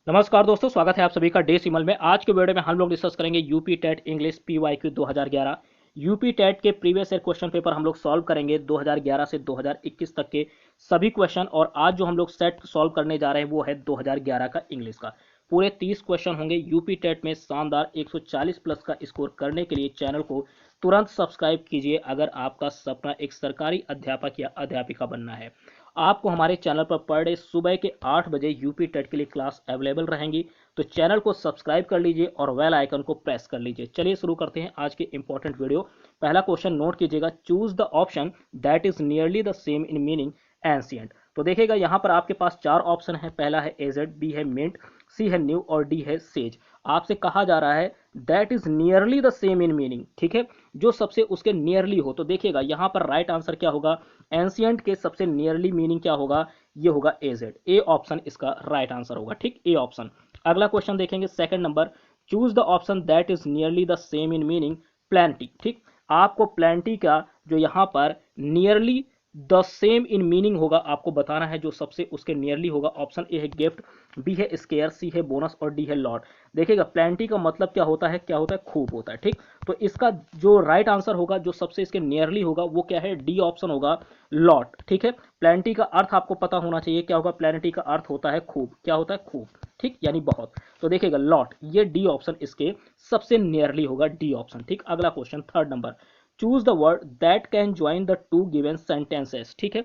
नमस्कार दोस्तों, स्वागत है आप सभी का डेसिमल में। आज के वीडियो में हम लोग डिस्कस करेंगे UP TET English PYQ 2011। UP TET के प्रीवियस ईयर क्वेश्चन पेपर हम लोग सॉल्व करेंगे 2011 से 2021 तक के सभी क्वेश्चन। और आज जो हम लोग सेट सॉल्व करने जा रहे हैं वो है 2011 का इंग्लिश का। पूरे 30 क्वेश्चन होंगे। यूपी टेट में शानदार 140 प्लस का स्कोर करने के लिए चैनल को तुरंत सब्सक्राइब कीजिए अगर आपका सपना एक सरकारी अध्यापक या अध्यापिका बनना है। आपको हमारे चैनल पर डे सुबह के 8 बजे यूपी टेट के लिए क्लास अवेलेबल रहेंगी, तो चैनल को सब्सक्राइब कर लीजिए और बेल आइकन को प्रेस कर लीजिए। चलिए शुरू करते हैं आज के इंपॉर्टेंट वीडियो। पहला क्वेश्चन नोट कीजिएगा, choose the option that is nearly the same in meaning ancient. तो देखिएगा यहाँ पर आपके पास चार ऑप्शन है। पहला है एजेड, बी है मिंट, सी है न्यू और डी है सेज। आपसे कहा जा रहा है that is nearly the same in meaning, ठीक है, जो सबसे उसके नियरली हो। तो देखिएगा यहाँ पर राइट आंसर क्या होगा, एंशियंट के सबसे नियरली मीनिंग क्या होगा, ये होगा एजेड। ए ऑप्शन इसका राइट आंसर होगा, ठीक, ए ऑप्शन। अगला क्वेश्चन देखेंगे, second number, choose the option that is nearly the same in meaning plenty. ठीक, आपको प्लेंटी का जो यहाँ पर nearly the same in meaning होगा आपको बताना है, जो सबसे उसके नियरली होगा। ऑप्शन ए है गिफ्ट, बी है स्केयर, सी है बोनस और डी है लॉट। देखिएगा प्लेंटी का मतलब क्या होता है, क्या होता है, खूब होता है। ठीक, तो इसका जो राइट आंसर होगा, जो सबसे इसके नियरली होगा, वो क्या है, डी ऑप्शन होगा, लॉट। ठीक है, प्लेंटी का अर्थ आपको पता होना चाहिए, क्या होगा, प्लेंटी का अर्थ होता है खूब। क्या होता है, खूब, ठीक, यानी बहुत। तो देखिएगा लॉट, ये डी ऑप्शन इसके सबसे नियरली होगा, डी ऑप्शन। ठीक, अगला question third number, choose the word that can join the to given sentences. ठीक है,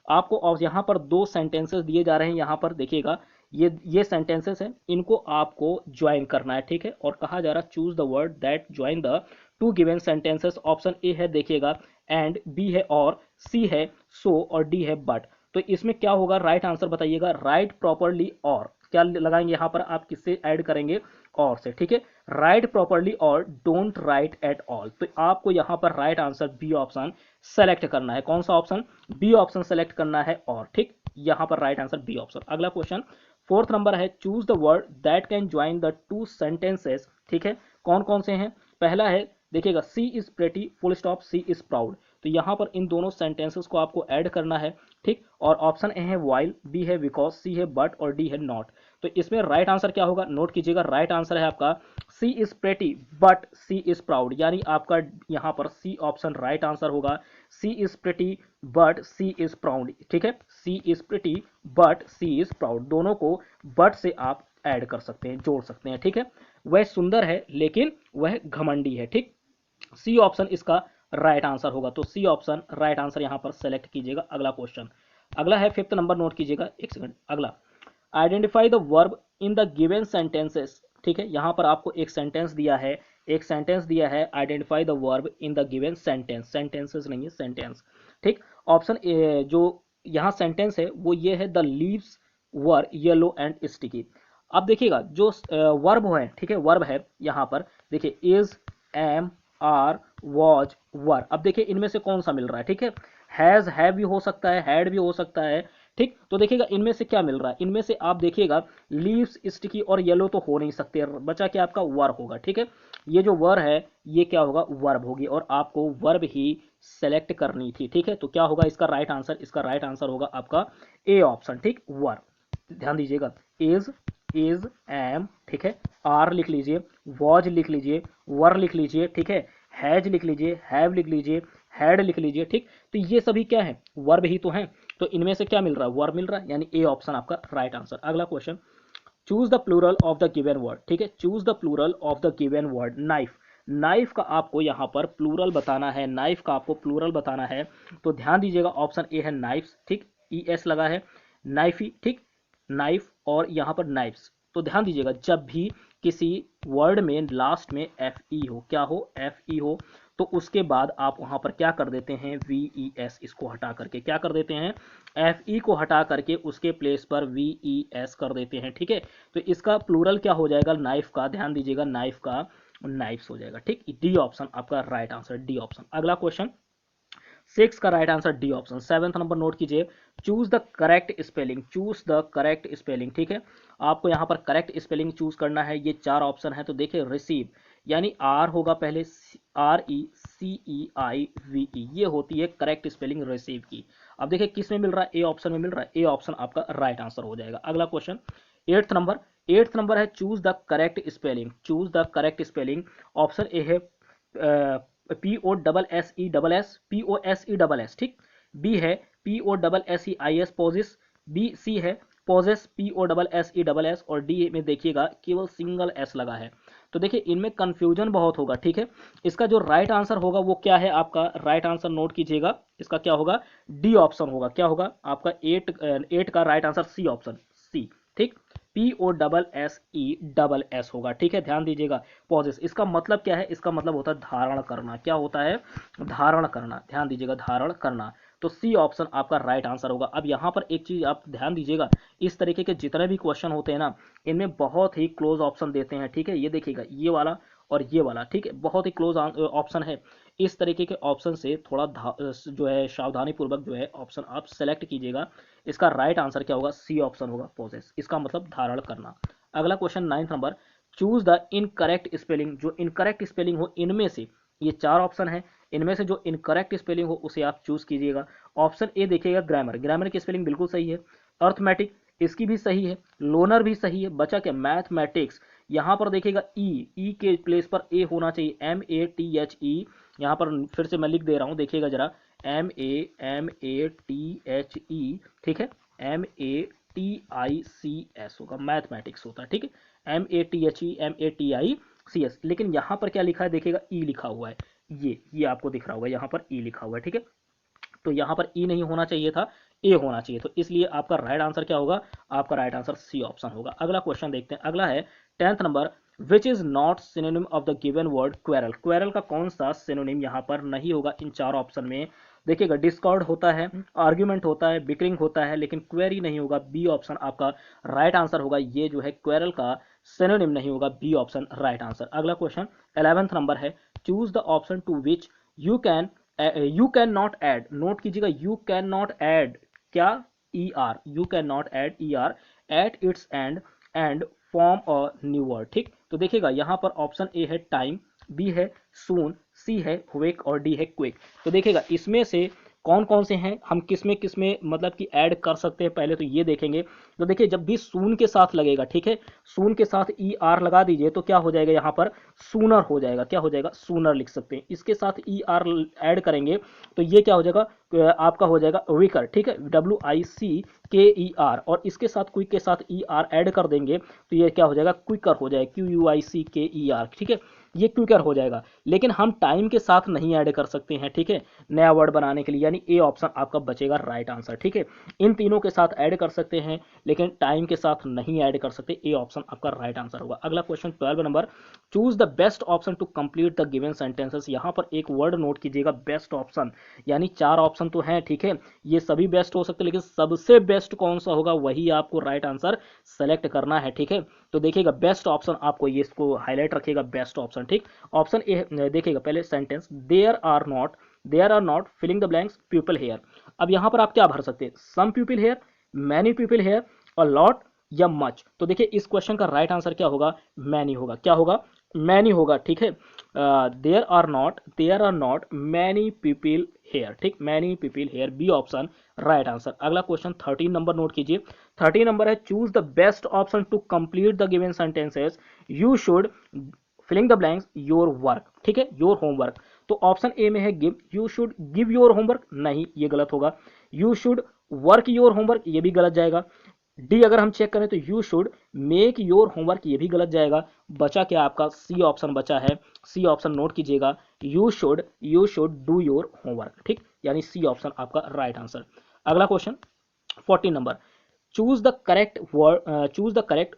आपको और यहाँ पर दो सेंटेंसेस दिए जा रहे हैं। यहाँ पर देखिएगा ये सेंटेंसेस हैं, इनको आपको ज्वाइन करना है। ठीक है, और कहा जा रहा है choose the word that join the to given sentences. Option A है देखिएगा एंड, बी है और, सी है सो और डी है बट। तो इसमें क्या होगा, राइट आंसर बताइएगा। राइट प्रॉपरली और, क्या लगाएंगे यहाँ पर आप, किससे ऐड करेंगे, और से। ठीक है, राइट प्रॉपरली और डोंट राइट एट ऑल। तो आपको यहाँ पर right answer B option select करना है। कौन सा ऑप्शन, बी ऑप्शन सेलेक्ट करना है और। ठीक, यहाँ पर राइट आंसर बी ऑप्शन। अगला क्वेश्चन फोर्थ नंबर है, choose the word that can join the two sentences. ठीक है, कौन कौन से हैं, पहला है देखिएगा she is pretty full stop she is proud. तो यहाँ पर इन दोनों सेंटेंसेस को आपको ऐड करना है। ठीक, और ऑप्शन ए है वाइल, बी है बिकॉज, सी है बट और डी है नॉट। तो इसमें राइट आंसर क्या होगा, नोट कीजिएगा, राइट आंसर है आपका she is pretty but she is proud, यानी आपका यहाँ पर सी ऑप्शन राइट आंसर होगा। She is pretty but she is proud. ठीक है, she is pretty but she is proud, दोनों को बट से आप ऐड कर सकते हैं, जोड़ सकते हैं। ठीक है, वह सुंदर है लेकिन वह घमंडी है। ठीक, सी ऑप्शन इसका राइट आंसर होगा। तो सी ऑप्शन राइट आंसर यहां पर सेलेक्ट कीजिएगा। अगला क्वेश्चन, अगला है फिफ्थ नंबर, नोट कीजिएगा, एक सेकंड। अगला, identify the verb in the given sentences. ठीक है, यहां पर आपको एक सेंटेंस दिया है, एक सेंटेंस दिया है, identify the verb in the given sentence, sentences नहीं है, सेंटेंस। ठीक, ऑप्शन ए जो यहाँ सेंटेंस है वो ये है, the leaves were yellow and sticky. अब देखिएगा जो वर्ब है, ठीक है, वर्ब है यहाँ पर, देखिए इज, एम, आर, वॉज, वर। अब देखिए इनमें से कौन सा मिल रहा है, ठीक है, हैज, हैव भी हो सकता है, हैड भी हो सकता है। ठीक, तो देखिएगा इनमें से क्या मिल रहा है, इनमें से आप देखिएगा लीव्स, स्टिकी और येलो तो हो नहीं सकते, बचा क्या आपका, वर होगा। ठीक है, ये जो वर है ये क्या होगा, वर्ब होगी, और आपको वर्ब ही सेलेक्ट करनी थी। ठीक है, तो क्या होगा इसका राइट आंसर, इसका राइट आंसर होगा आपका ए ऑप्शन। ठीक, वर्ब, ध्यान दीजिएगा, इज, एम, ठीक है, आर लिख लीजिए, वॉज लिख लीजिए, वर लिख लीजिए, ठीक है, हैज लिख लीजिए, हैव लिख लीजिए, हैड लिख लीजिए। ठीक, तो ये सभी क्या है, वर्ब ही तो हैं। तो इनमें से क्या मिल रहा है, वर्ब मिल रहा है, यानी ए ऑप्शन आपका राइट आंसर। अगला question, choose the plural of the given word. ठीक है, choose the plural of the given word. Knife, knife का आपको यहाँ पर प्लूरल बताना है, नाइफ का आपको प्लूरल बताना है। तो ध्यान दीजिएगा, ऑप्शन ए है नाइफ्स। ठीक, ई एस लगा है, नाइफी। ठीक, नाइफ और यहाँ पर नाइफ्स। तो ध्यान दीजिएगा, जब भी किसी वर्ड में लास्ट में एफ ई हो, क्या हो, एफ ई हो, तो उसके बाद आप वहां पर क्या कर देते हैं, वी ई एस, इसको हटा करके क्या कर देते हैं, एफ ई को हटा करके उसके प्लेस पर वी ई एस कर देते हैं। ठीक है, तो इसका प्लूरल क्या हो जाएगा, नाइफ का, ध्यान दीजिएगा, नाइफ का नाइफ्स हो जाएगा। ठीक, डी ऑप्शन आपका राइट आंसर, डी ऑप्शन। अगला क्वेश्चन सिक्स का right answer D option. Seventh number note कीजिए, choose the correct spelling, choose the correct spelling. ठीक है, आपको यहाँ पर करेक्ट स्पेलिंग चूज करना है। ये चार ऑप्शन है, तो देखिए रिसीव, यानी आर होगा पहले, आर ई सी ई आई वी ई, ये होती है करेक्ट स्पेलिंग रिसीव की। अब देखिए किस में मिल रहा है, ए ऑप्शन में मिल रहा है, ए ऑप्शन आपका राइट आंसर हो जाएगा। अगला क्वेश्चन, एट्थ नंबर है choose the correct spelling, choose the correct spelling. Option A है POSSESS, POSESS, ठीक। बी है POSSEIS, पोजिस। बी सी है पोजेस, POSSESS, और डी में देखिएगा केवल सिंगल एस लगा है। तो देखिए इनमें कंफ्यूजन बहुत होगा, ठीक है। इसका जो राइट आंसर होगा वो क्या है, आपका राइट आंसर नोट कीजिएगा, इसका क्या होगा, डी ऑप्शन होगा। क्या होगा आपका एट का राइट आंसर सी ऑप्शन, सी, ठीक। POSSESS होगा, ठीक है, ध्यान दीजिएगा। पॉजेस इसका मतलब क्या है, इसका मतलब होता है धारण करना। क्या होता है, धारण करना, ध्यान दीजिएगा, धारण करना। तो सी ऑप्शन आपका राइट आंसर होगा। अब यहाँ पर एक चीज आप ध्यान दीजिएगा, इस तरीके के जितने भी क्वेश्चन होते हैं ना, इनमें बहुत ही क्लोज ऑप्शन देते हैं, ठीक है। ये देखिएगा ये वाला और ये वाला, ठीक है, बहुत ही क्लोज ऑप्शन है। इस तरीके के ऑप्शन से थोड़ा जो है सावधानी पूर्वक जो है ऑप्शन आप सेलेक्ट कीजिएगा। इसका राइट आंसर क्या होगा, सी ऑप्शन होगा, पोजेस, इसका मतलब धारण करना। अगला question 9th number, choose the incorrect spelling. जो इनकरेक्ट स्पेलिंग हो इनमें से, ये 4 ऑप्शन है, इनमें से जो इनकरेक्ट स्पेलिंग हो उसे आप चूज कीजिएगा। ऑप्शन ए देखिएगा ग्रामर, ग्रामर की स्पेलिंग बिल्कुल सही है। अर्थमेटिक, इसकी भी सही है। लोनर भी सही है। बचा क्या, मैथमेटिक्स। यहाँ पर देखिएगा ई के प्लेस पर ए होना चाहिए, MATHE। यहाँ पर फिर से मैं लिख दे रहा हूँ, देखिएगा जरा, MATHE, ठीक है, MATICS होगा, मैथमेटिक्स होता है, ठीक है, MATHE, MATICS। लेकिन यहाँ पर क्या लिखा है, देखिएगा ई लिखा हुआ है, ये आपको दिख रहा होगा, यहाँ पर ई लिखा हुआ है, ठीक है। तो यहाँ पर ई नहीं होना चाहिए था, ए होना चाहिए। तो इसलिए आपका राइट आंसर क्या होगा, आपका राइट आंसर सी ऑप्शन होगा। अगला क्वेश्चन देखते हैं। अगला है 10th number, which is not synonym of the given word quarrel. Quarrel का कौन सा सिनोनिम यहाँ पर नहीं होगा इन 4 ऑप्शन में। देखिएगा डिस्कॉर्ड होता है, आर्ग्यूमेंट होता है, बिकरिंग होता है, लेकिन क्वेरी नहीं होगा। बी ऑप्शन आपका राइट आंसर होगा। ये जो है क्वेरल का सिनोनिम नहीं होगा, बी ऑप्शन राइट आंसर। अगला क्वेश्चन 11th नंबर है, choose the option to which you can not add. Note कीजिएगा, यू कैन नॉट ऐड क्या, ER, you can not add ER at its end form a new word, ठीक। तो देखिएगा यहाँ पर option A है time, B है सून, सी है वेक, और डी है क्विक। तो देखिएगा इसमें से कौन कौन से हैं, हम किस में मतलब कि ऐड कर सकते हैं, पहले तो ये देखेंगे। तो देखिए जब भी सून के साथ लगेगा, ठीक है, सून के साथ ER लगा दीजिए तो क्या हो जाएगा, यहाँ पर सूनर हो जाएगा। क्या हो जाएगा, सूनर लिख सकते हैं। इसके साथ ER ऐड करेंगे तो ये क्या हो जाएगा, आपका हो जाएगा विकर, ठीक है, WICKER। और इसके साथ क्विक के साथ ER ऐड कर देंगे तो ये क्या हो जाएगा, क्विकर हो जाएगा, QUICKER, ठीक है, ये क्विकर हो जाएगा। लेकिन हम टाइम के साथ नहीं ऐड कर सकते हैं, ठीक है, नया वर्ड बनाने के लिए, यानी ए ऑप्शन आपका बचेगा राइट आंसर, ठीक है। इन तीनों के साथ ऐड कर सकते हैं लेकिन टाइम के साथ नहीं ऐड कर सकते, ए ऑप्शन आपका राइट आंसर होगा। अगला question 12 number, choose the best option to complete the given sentences. यहाँ पर एक वर्ड नोट कीजिएगा, बेस्ट ऑप्शन, यानी 4 ऑप्शन तो हैं, ठीक है, ये सभी बेस्ट हो सकते हैं, लेकिन सबसे बेस्ट कौन सा होगा वही आपको राइट आंसर सेलेक्ट करना है, ठीक है। तो देखिएगा बेस्ट ऑप्शन आपको, ये इसको हाईलाइट रखिएगा, बेस्ट ऑप्शन, ठीक। ऑप्शन ए देखिएगा पहले sentence, there are not filling the blanks people here. अब यहाँ पर आप क्या भर सकते हैं, some people here, many people here, और लॉट या मच। तो देखिए इस क्वेश्चन का राइट आंसर क्या होगा, मैनी होगा। क्या होगा, मैनी होगा, ठीक है। There are not many people here, ठीक, many people here, B option right answer. अगला क्वेश्चन 13 नंबर नोट कीजिए। 13 नंबर है, choose the best option to complete the given sentences, you should filling the blanks your work, ठीक है, your homework. तो option A में है give, you should give your homework, नहीं ये गलत होगा। You should work your homework, ये भी गलत जाएगा। डी अगर हम चेक करें तो you should make your homework, ये भी गलत जाएगा। बचा क्या आपका, सी ऑप्शन बचा है, सी ऑप्शन नोट कीजिएगा, you should do your homework, ठीक, यानी सी ऑप्शन आपका राइट आंसर। अगला question 14 number, choose the correct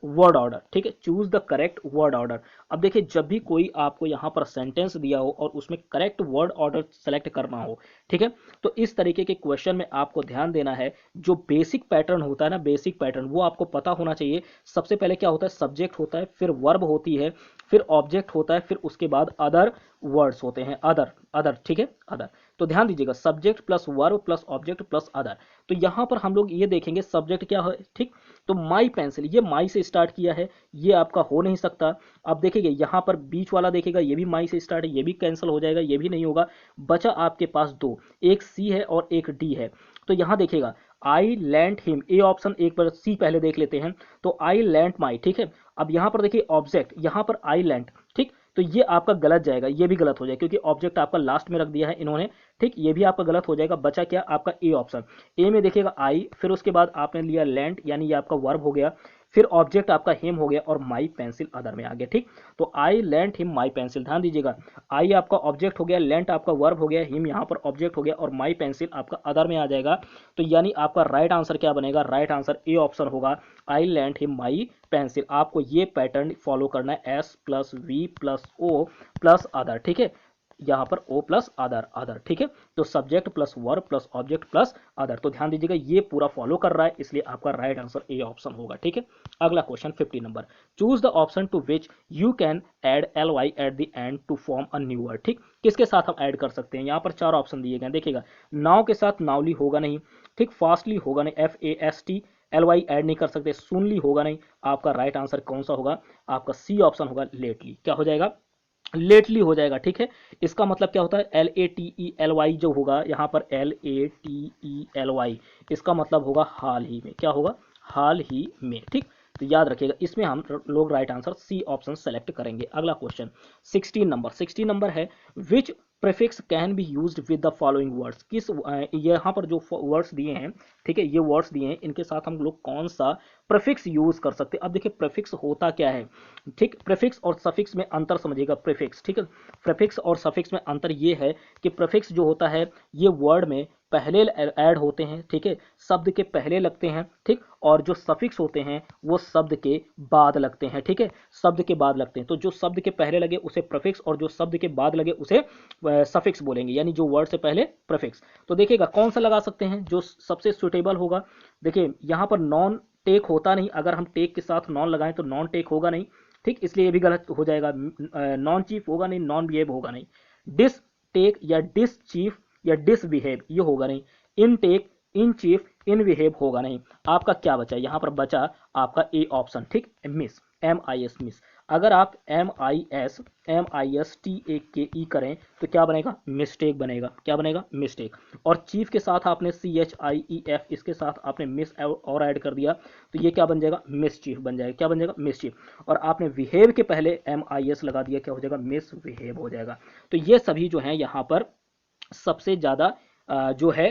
word order, ठीक है, choose the correct word order. अब देखिए जब भी कोई आपको यहाँ पर सेंटेंस दिया हो और उसमें करेक्ट वर्ड ऑर्डर सेलेक्ट करना हो, ठीक है, तो इस तरीके के क्वेश्चन में आपको ध्यान देना है, जो बेसिक पैटर्न होता है ना, बेसिक पैटर्न वो आपको पता होना चाहिए। सबसे पहले क्या होता है, सब्जेक्ट होता है, फिर वर्ब होती है, फिर ऑब्जेक्ट होता है, फिर उसके बाद अदर वर्ड्स होते हैं, अदर, ठीक है, अदर। तो ध्यान दीजिएगा, subject plus verb plus object plus other. तो यहाँ पर हम लोग ये देखेंगे सब्जेक्ट क्या है, ठीक, तो माई पेंसिल, ये माई से स्टार्ट किया है, ये आपका हो नहीं सकता। अब देखिएगा यहाँ पर बीच वाला देखिएगा, ये भी माई से स्टार्ट है, ये भी कैंसिल हो जाएगा, ये भी नहीं होगा। बचा आपके पास 2, एक सी है और एक डी है। तो यहाँ देखिएगा आई लेंट हिम, ए ऑप्शन, एक बार सी पहले देख लेते हैं। तो आई लेंट माई, ठीक है। अब यहाँ पर देखिए ऑब्जेक्ट, यहाँ पर आई लेंट, ठीक। तो ये आपका गलत जाएगा, ये भी गलत हो जाएगा क्योंकि ऑब्जेक्ट आपका लास्ट में रख दिया है इन्होंने, ठीक। ये भी आपका गलत हो जाएगा। बचा क्या आपका ए ऑप्शन। ए में देखिएगा आई, फिर उसके बाद आपने लिया लेंट, यानी ये आपका वर्ब हो गया, फिर ऑब्जेक्ट आपका हिम हो गया और माई पेंसिल अदर में आ गया, ठीक। तो आई लेंट हिम माई पेंसिल, ध्यान दीजिएगा, आई आपका ऑब्जेक्ट हो गया, लेंट आपका वर्ब हो गया, हिम यहाँ पर ऑब्जेक्ट हो गया और माई पेंसिल आपका अदर में आ जाएगा। तो यानी आपका राइट आंसर क्या बनेगा, राइट आंसर ए ऑप्शन होगा, I lent him my pencil. आपको ये पैटर्न फॉलो करना है, S plus V plus O plus other, ठीक है। यहाँ पर ओ प्लस अदर, अदर, ठीक है। तो subject plus verb plus object plus other. तो ध्यान दीजिएगा ये पूरा फॉलो कर रहा है, इसलिए आपका राइट आंसर ए ऑप्शन होगा, ठीक है। अगला question 50 number, choose the option to which you can add L Y at the end to form a new word, ठीक। किसके साथ हम ऐड कर सकते हैं, यहाँ पर 4 ऑप्शन दिए गए, देखिएगा नाउ के साथ नाउली होगा नहीं, ठीक। फास्टली होगा नहीं, FAST, एल वाई ऐड नहीं कर सकते, सुनली होगा नहीं। आपका राइट आंसर कौन सा होगा, आपका सी ऑप्शन होगा, लेटली। क्या हो जाएगा, लेटली हो जाएगा, ठीक है। इसका मतलब क्या होता है, LATELY जो होगा यहाँ पर, LATELY, इसका मतलब होगा हाल ही में, क्या होगा, हाल ही में, ठीक। तो याद रखिएगा, इसमें हम लोग right answer C option select करेंगे। अगला क्वेश्चन 16 नंबर है, which prefix can be used with the following words, किस यहाँ पर जो वर्ड्स दिए हैं, ठीक है, ये वर्ड्स दिए हैं, इनके साथ हम लोग कौन सा प्रीफिक्स यूज कर सकते हैं। अब देखिए प्रीफिक्स होता क्या है, ठीक। प्रीफिक्स और सफिक्स में अंतर समझिएगा, प्रीफिक्स, ठीक है। प्रीफिक्स और सफिक्स में अंतर ये है कि प्रीफिक्स जो होता है ये वर्ड में पहले ऐड होते हैं, ठीक है, शब्द के पहले लगते हैं, ठीक। और जो सफिक्स होते हैं वो शब्द के बाद लगते हैं, ठीक है, शब्द के बाद लगते हैं। तो जो शब्द के पहले लगे उसे प्रीफिक्स और जो शब्द के बाद लगे उसे सफिक्स बोलेंगे, यानी जो वर्ड से पहले प्रीफिक्स। तो देखिएगा कौन सा लगा सकते हैं जो सबसे सुटेबल होगा। देखिए यहाँ पर नॉन टेक होता नहीं, अगर हम टेक के साथ नॉन लगाएं तो नॉन टेक होगा नहीं, ठीक, इसलिए ये भी गलत हो जाएगा। नॉन चीफ होगा नहीं, नॉन बिहेव होगा नहीं, डिस टेक या डिस चीफ या डिस बिहेव ये होगा नहीं, in take, in chief, in behave होगा नहीं। आपका क्या बचा, यहाँ पर बचा आपका ए ऑप्शन, ठीक, मिस, MIS मिस। अगर आप MISTAKE करें तो क्या बनेगा, मिस्टेक बनेगा, क्या बनेगा, मिस्टेक। और चीफ के साथ आपने CHIEF, इसके साथ आपने मिस और ऐड कर दिया तो ये क्या बन जाएगा, मिस चीफ बन जाएगा, क्या बन जाएगा, मिस चीफ। और आपने बिहेव के पहले MIS लगा दिया, क्या हो जाएगा, मिस बिहेव हो जाएगा। तो ये सभी जो है यहाँ पर सबसे ज़्यादा जो है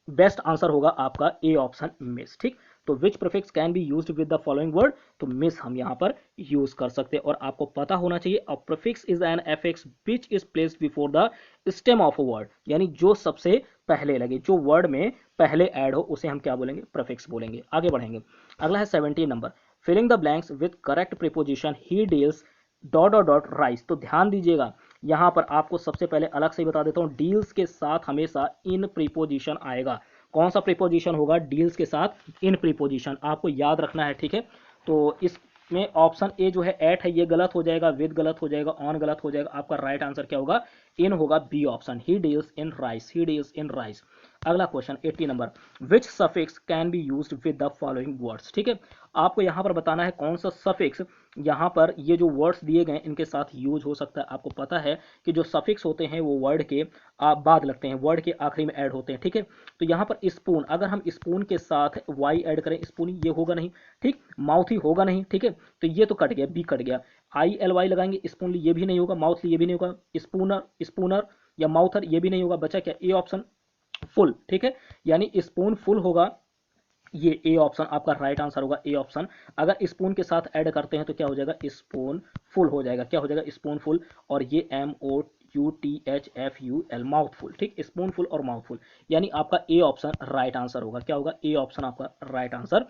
बेस्ट आंसर होगा आपका ए ऑप्शन, मिस, ठीक। तो which prefix can be used with the following word, तो मिस हम यहाँ पर यूज कर सकते हैं। और आपको पता होना चाहिए a prefix is an affix which is placed before the stem of a word, यानी जो सबसे पहले लगे, जो वर्ड में पहले ऐड हो उसे हम क्या बोलेंगे, प्रीफिक्स बोलेंगे। आगे बढ़ेंगे, अगला है 17 number, filling the blanks with correct preposition he deals dot dot dot rice. तो ध्यान दीजिएगा यहाँ पर आपको सबसे पहले अलग से ही बता देता हूँ, डील्स के साथ हमेशा इन प्रीपोजिशन आएगा। कौन सा प्रीपोजिशन होगा, डील्स के साथ इन प्रीपोजिशन, आपको याद रखना है, ठीक है। तो इसमें ऑप्शन ए जो है एट है, ये गलत हो जाएगा, विद गलत हो जाएगा, ऑन गलत हो जाएगा। आपका राइट आंसर क्या होगा, इन होगा, B option, he deals in rice, he deals in rice. अगला question 80 number, which suffix can be used with the following words, ठीक है। आपको यहाँ पर बताना है कौन सा सफिक्स यहाँ पर ये जो वर्ड्स दिए गए इनके साथ यूज हो सकता है। आपको पता है कि जो सफिक्स होते हैं वो वर्ड के बाद लगते हैं, वर्ड के आखिरी में ऐड होते हैं, ठीक है। तो यहाँ पर स्पून, अगर हम स्पून के साथ वाई ऐड करें, स्पून ये होगा नहीं, ठीक, माउथ ही होगा नहीं, ठीक है। तो ये तो कट गया, बी कट गया, ILY लगाएंगे, स्पूनली ये भी नहीं होगा, माउथली ये भी नहीं होगा, स्पूनर, स्पूनर या माउथर ये भी नहीं होगा। बचा क्या, ए ऑप्शन, फुल, ठीक है, यानी स्पून फुल होगा, ये ए ऑप्शन आपका राइट आंसर होगा, ए ऑप्शन। अगर स्पून के साथ ऐड करते हैं तो क्या हो जाएगा, स्पून फुल हो जाएगा, क्या हो जाएगा, स्पून फुल। और ये MOUTHFUL माउथफुल, ठीक, स्पून फुल और माउथफुल, यानी आपका ए ऑप्शन राइट आंसर होगा, क्या होगा, ए ऑप्शन आपका राइट आंसर,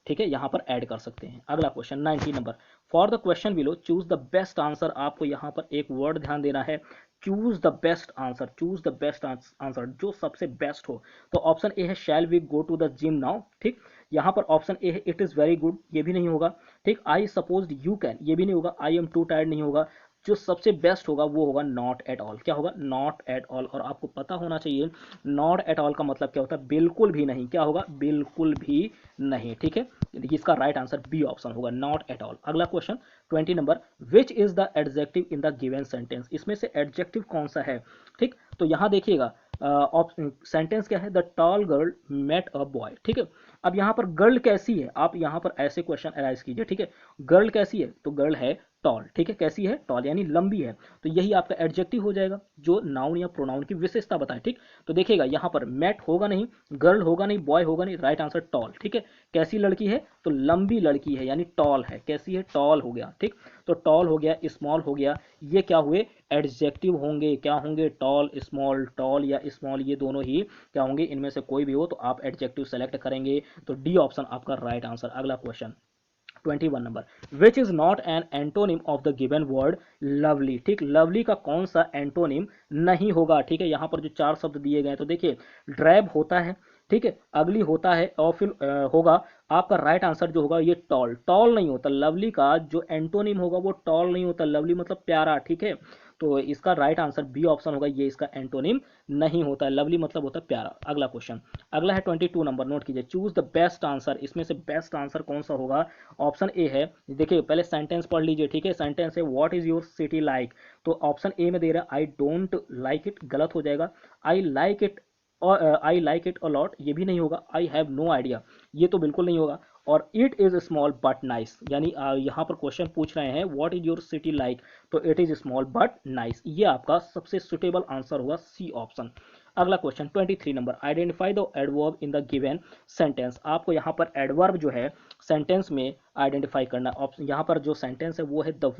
ठीक है, यहाँ पर ऐड कर सकते हैं। अगला question 19 number, for the question below choose the best answer. आपको यहाँ पर एक वर्ड ध्यान देना है, choose the best answer, choose the best answer, जो सबसे बेस्ट हो। तो ऑप्शन ए है shall we go to the gym now, ठीक। यहाँ पर ऑप्शन ए है इट इज वेरी गुड, ये भी नहीं होगा, ठीक। आई सपोज यू कैन, ये भी नहीं होगा, आई एम टू टायर्ड नहीं होगा। जो सबसे बेस्ट होगा वो होगा नॉट एट ऑल, क्या होगा, नॉट एट ऑल। और आपको पता होना चाहिए नॉट एट ऑल का मतलब क्या होता है, बिल्कुल भी नहीं, क्या होगा, बिल्कुल भी नहीं, ठीक है। इसका राइट आंसर बी ऑप्शन होगा, नॉट एट ऑल। अगला question 20 number, which is the adjective in the given sentence. इसमें से एडजेक्टिव कौन सा है, ठीक। तो यहाँ देखिएगा सेंटेंस क्या है, the tall girl met a boy, ठीक है। अब यहाँ पर गर्ल कैसी है, आप यहाँ पर ऐसे क्वेश्चन अराइज कीजिए, ठीक है। गर्ल कैसी है, तो गर्ल है टॉल, ठीक है। कैसी है, टॉल यानी लंबी है, तो यही आपका एडजेक्टिव हो जाएगा जो नाउन या प्रोनाउन की विशेषता बताए, ठीक। तो देखिएगा यहाँ पर मैट होगा नहीं, गर्ल होगा नहीं, बॉय होगा नहीं, राइट आंसर टॉल, ठीक है। कैसी लड़की है, तो लंबी लड़की है यानी टॉल है। कैसी है, टॉल हो गया, ठीक। तो टॉल हो गया, स्मॉल हो गया, ये क्या हुए, एडजेक्टिव होंगे। क्या होंगे, टॉल स्मॉल, टॉल या स्मॉल ये दोनों ही क्या होंगे, इनमें से कोई भी हो तो आप एडजेक्टिव सेलेक्ट करेंगे। तो डी ऑप्शन आपका राइट आंसर। अगला question 21 number, which is not an antonym of the given word lovely, ठीक। लवली का कौन सा एंटोनिम नहीं होगा, ठीक है। यहाँ पर जो चार शब्द दिए गए तो देखिए, ड्रैब होता है, ठीक है, अगली होता है, और फिर होगा आपका राइट आंसर जो होगा ये टॉल। टॉल नहीं होता, लवली का जो एंटोनिम होगा वो टॉल नहीं होता, लवली मतलब प्यारा, ठीक है। तो इसका राइट आंसर बी ऑप्शन होगा, ये इसका एंटोनिम नहीं होता है। लवली मतलब होता है प्यारा। अगला क्वेश्चन, अगला है 22 नंबर, नोट कीजिए, चूज द बेस्ट आंसर। इसमें से बेस्ट आंसर कौन सा होगा, ऑप्शन ए है, देखिए पहले सेंटेंस पढ़ लीजिए, ठीक है। सेंटेंस है what is your city like, तो ऑप्शन ए में दे रहा है आई डोंट लाइक इट, गलत हो जाएगा। आई लाइक इट, और आई लाइक इट अलॉट, ये भी नहीं होगा। आई हैव नो आइडिया, ये तो बिल्कुल नहीं होगा। और it is small but nice, यानी यहाँ पर क्वेश्चन पूछ रहे हैं what is your city like, तो it is small but nice, ये आपका सबसे सुटेबल आंसर होगा सी ऑप्शन। अगला question 23 number, identify the adverb in the given sentence. आपको यहाँ पर एडवर्ब जो है सेंटेंस में आइडेंटिफाई करना। ऑप्शन यहाँ पर जो सेंटेंस है वो है द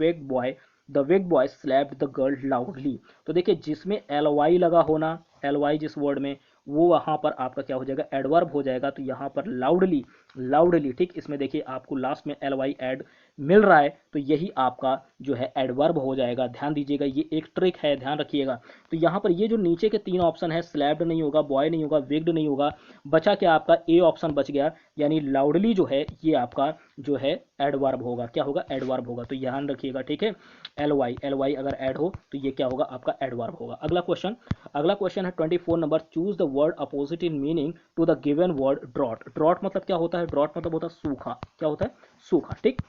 वेग boy slapped the girl loudly. तो देखिए जिसमें एल वाई लगा होना, एल वाई जिस वर्ड में, वो वहां पर आपका क्या हो जाएगा, एडवर्ब हो जाएगा। तो यहाँ पर लाउडली, लाउडली, ठीक। इसमें देखिए आपको लास्ट में एल वाई एड मिल रहा है, तो यही आपका जो है एडवर्ब हो जाएगा। ध्यान दीजिएगा, ये एक ट्रिक है, ध्यान रखिएगा। तो यहाँ पर ये जो नीचे के तीन ऑप्शन है, स्लैप्ड नहीं होगा, बॉय नहीं होगा, विग्ड नहीं होगा, बचा क्या आपका ए ऑप्शन बच गया, यानी लाउडली जो है ये आपका जो है एडवर्ब होगा। क्या होगा, एडवर्ब होगा। तो ध्यान रखिएगा, ठीक है। एल वाई अगर ऐड हो तो ये क्या होगा, आपका एडवर्ब होगा। अगला क्वेश्चन है 24 number, choose the word opposite in meaning to the given word drought. Drought मतलब क्या होता है, ड्रॉट मतलब होता है सूखा। क्या होता है, सूखा, ठीक।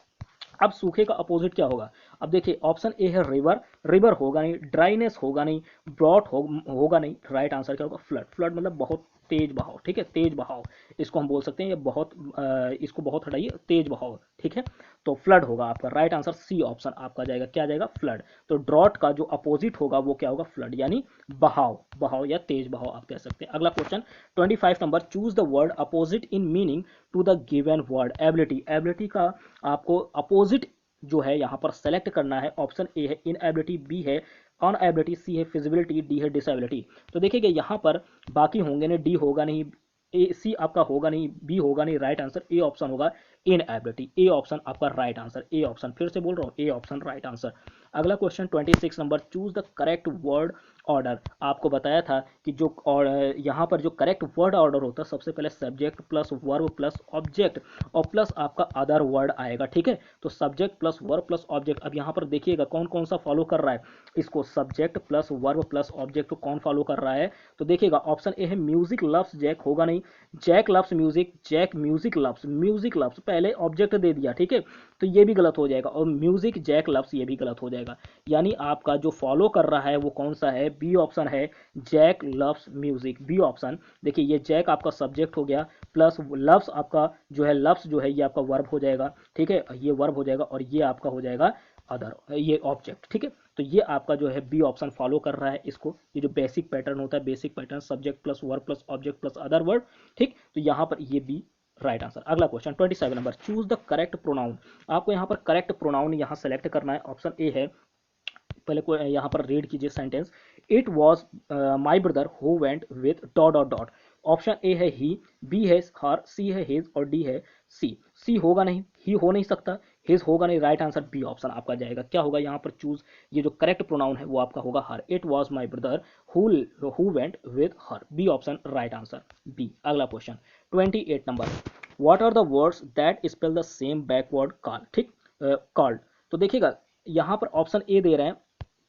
अब सूखे का अपोजिट क्या होगा, अब देखिए ऑप्शन ए है रिवर, रिवर होगा नहीं, ड्राइनेस होगा नहीं, होगा नहीं, राइट आंसर क्या होगा, फ्लड। फ्लड मतलब बहुत तेज बहाव, ठीक है, तेज बहाव, इसको हम बोल सकते हैं, ये बहुत इसको बहुत हटाइए, तेज बहाव, ठीक है। तो फ्लड होगा आपका राइट आंसर, सी ऑप्शन आपका जाएगा, क्या जाएगा, फ्लड। तो ड्रॉट का जो अपोजिट होगा वो क्या होगा, फ्लड, यानी बहाव, बहाव या तेज बहाव आप कह सकते हैं। अगला question 25 number, choose the word opposite in meaning to the given word ability. Ability का आपको अपोजिट जो है यहाँ पर सेलेक्ट करना है। ऑप्शन ए है इनएबिलिटी, बी है अनएबिलिटी, सी है फिजिबिलिटी, डी है डिसेबिलिटी। तो देखिएगा यहाँ पर बाकी होंगे नहीं, डी होगा नहीं, ए सी आपका होगा नहीं, बी होगा नहीं, राइट आंसर ए ऑप्शन होगा इनएबिलिटी, ए ऑप्शन आपका राइट आंसर, ए ऑप्शन, फिर से बोल रहा हूँ, ए ऑप्शन राइट आंसर। अगला question 26 number, choose the correct word order. आपको बताया था कि जो और यहाँ पर जो करेक्ट वर्ड ऑर्डर होता है, सबसे पहले subject plus verb plus object और प्लस आपका अदर वर्ड आएगा, ठीक है। तो subject plus verb plus object. अब यहाँ पर देखिएगा कौन कौन सा फॉलो कर रहा है इसको, subject plus verb plus object को कौन फॉलो कर रहा है, तो देखिएगा ऑप्शन ए है म्यूजिक लव्स जैक, होगा नहीं, Jack loves music, Jack music loves, music loves पहले ऑब्जेक्ट दे दिया, ठीक है, तो ये भी गलत हो जाएगा, और म्यूजिक जैक लव्स ये भी गलत हो जाएगा। यानी आपका जो फॉलो कर रहा है वो कौन सा है, बी ऑप्शन है, Jack loves music, B option. देखिए ये जैक आपका सब्जेक्ट हो गया, प्लस लव्स आपका जो है, लव्स जो है ये आपका वर्ब हो जाएगा, ठीक है, ये वर्ब हो जाएगा, और ये आपका हो जाएगा अदर, ये ऑब्जेक्ट, ठीक है। तो ये आपका जो है बी ऑप्शन फॉलो कर रहा है इसको, ये जो बेसिक पैटर्न होता है, basic pattern subject plus verb plus object plus other word, ठीक। तो यहाँ पर ये बी राइट आंसर। अगला question 27 number, choose the correct pronoun. आपको यहाँ पर करेक्ट प्रोनाउन यहाँ सेलेक्ट करना है। ऑप्शन ए है, पहले को यहाँ पर रीड कीजिए sentence, it was my brother who went with dot dot dot. Option A है ही, बी है हर, सी है हिज और डी है सी। सी होगा नहीं, ही हो नहीं सकता, हिज होगा नहीं, राइट आंसर बी ऑप्शन आपका जाएगा। क्या होगा यहाँ पर चूज, ये जो करेक्ट प्रोनाउन है वो आपका होगा her. It was my brother who went with her, B option right answer B. अगला question 28 number, what are the words that spell the same backward call, ठीक, कॉल्ड। तो देखिएगा यहाँ पर ऑप्शन ए दे रहे हैं,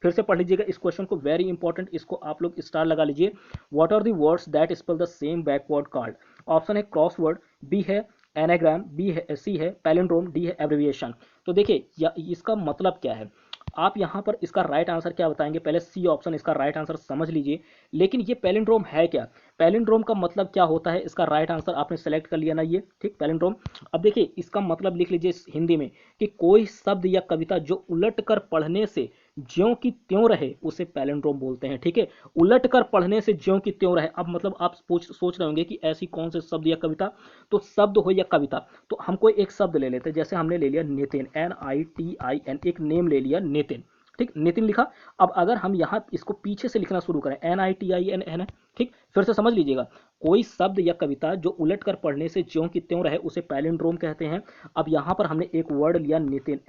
फिर से पढ़ लीजिएगा इस क्वेश्चन को, वेरी इंपॉर्टेंट, इसको आप लोग स्टार लगा लीजिए। What are the words that spell the same backward called. Option है क्रॉसवर्ड, बी है एनाग्राम, बी है, सी है पैलिंड्रोम, डी है एब्रिविएशन। तो देखिए इसका मतलब क्या है, आप यहाँ पर इसका राइट आंसर क्या बताएंगे? पहले सी ऑप्शन इसका राइट आंसर समझ लीजिए। लेकिन ये पैलिंड्रोम है क्या? पैलिंड्रोम का मतलब क्या होता है? इसका राइट आंसर आपने सेलेक्ट कर लिया ना, ये ठीक पैलिंड्रोम। अब देखिए इसका मतलब लिख लीजिए हिंदी में कि कोई शब्द या कविता जो उलट कर पढ़ने से ज्यों की त्यों रहे उसे पैलिंड्रोम बोलते हैं, ठीक है। उलट कर पढ़ने से ज्यों की त्यों रहे। अब मतलब आप सोच रहे होंगे कि ऐसी कौन से शब्द या कविता, तो शब्द हो या कविता, तो हम कोई एक शब्द ले लेते हैं। जैसे हमने ले लिया नितिन, NITIN, एक नेम ले लिया नितिन, ठीक, नितिन लिखा। अब अगर हम यहाँ इसको पीछे से लिखना शुरू करें, NITIN, ठीक, फिर से समझ लीजिएगा, कोई शब्द या कविता जो उलट कर पढ़ने से ज्यों की त्यों रहे उसे पैलिंड्रोम कहते हैं। अब यहाँ पर हमने एक वर्ड लिया नितिन,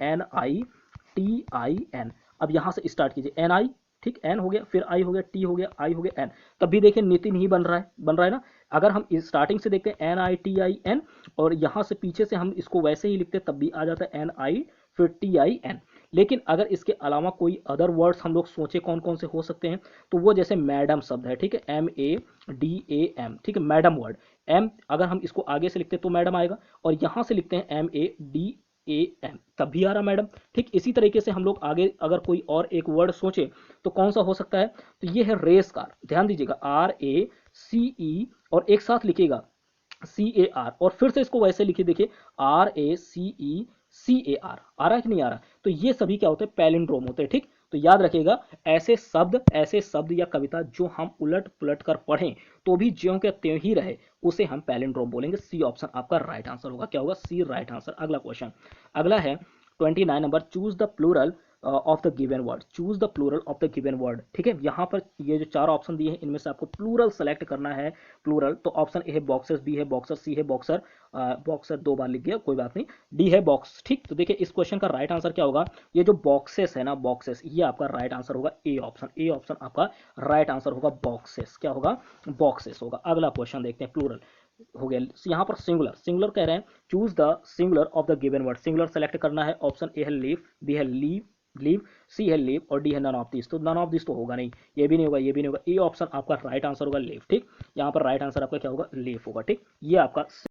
NITIN। अब यहाँ से स्टार्ट कीजिए, NI, ठीक, N हो गया, फिर I हो गया, T हो गया, I हो गया, N। तब भी देखिए नितिन ही बन रहा है ना। अगर हम स्टार्टिंग से देखते हैं NITIN और यहाँ से पीछे से हम इसको वैसे ही लिखते हैं तब भी आ जाता है NI फिर TIN। लेकिन अगर इसके अलावा कोई अदर वर्ड्स हम लोग सोचे कौन कौन से हो सकते हैं, तो वो जैसे मैडम शब्द है, ठीक है, MADAM, ठीक है, मैडम वर्ड, M अगर हम इसको आगे से लिखते हैं तो मैडम आएगा, और यहाँ से लिखते हैं MADAM तब भी आ रहा मैडम, ठीक। इसी तरीके से हम लोग आगे अगर कोई और एक वर्ड सोचे तो कौन सा हो सकता है? तो ये है रेस कार, ध्यान दीजिएगा, RACE और एक साथ लिखिएगा CAR, और फिर से इसको वैसे लिखिए, देखिए RACECAR, आ रहा है कि नहीं आ रहा? तो ये सभी क्या होते हैं? पैलिंड्रोम होते हैं, ठीक। तो याद रखिएगा, ऐसे शब्द या कविता जो हम उलट पुलट कर पढ़ें तो भी ज्यों के त्यों ही रहे उसे हम पैलिंड्रोम बोलेंगे। सी ऑप्शन आपका राइट आंसर होगा। क्या होगा? C right answer. अगला क्वेश्चन, अगला है 29 number, choose the plural of the given word. Choose the plural of the given word, ठीक है। यहाँ पर ये जो चार ऑप्शन दिए हैं इनमें से आपको प्लूरल सेलेक्ट करना है। प्लूरल तो ऑप्शन ए है बॉक्सेस, बी है बॉक्सर, सी है बॉक्सर, बॉक्सर दो बार लिख गया, कोई बात नहीं, डी है बॉक्स, ठीक। तो देखिए इस क्वेश्चन का राइट आंसर क्या होगा? ये जो बॉक्सेस है ना, बॉक्सेस, ये आपका राइट आंसर होगा। ए ऑप्शन, ए ऑप्शन आपका राइट आंसर होगा, बॉक्सेस। क्या होगा? बॉक्सेस होगा। अगला क्वेश्चन देखते हैं, प्लूरल हो गया। यहाँ पर सिंगुलर, सिंगुलर कह रहे हैं, choose the singular of the given word. Singular select करना है। ऑप्शन ए है लीव, बी है लीव, सी है लीव और डी है नन ऑफ दिस। तो नन ऑफ दिस तो होगा नहीं, ये भी नहीं होगा, ये भी नहीं होगा। ए ऑप्शन आपका राइट आंसर होगा लीव, ठीक। यहाँ पर राइट आंसर आपका क्या होगा? लीव होगा, ठीक। ये आपका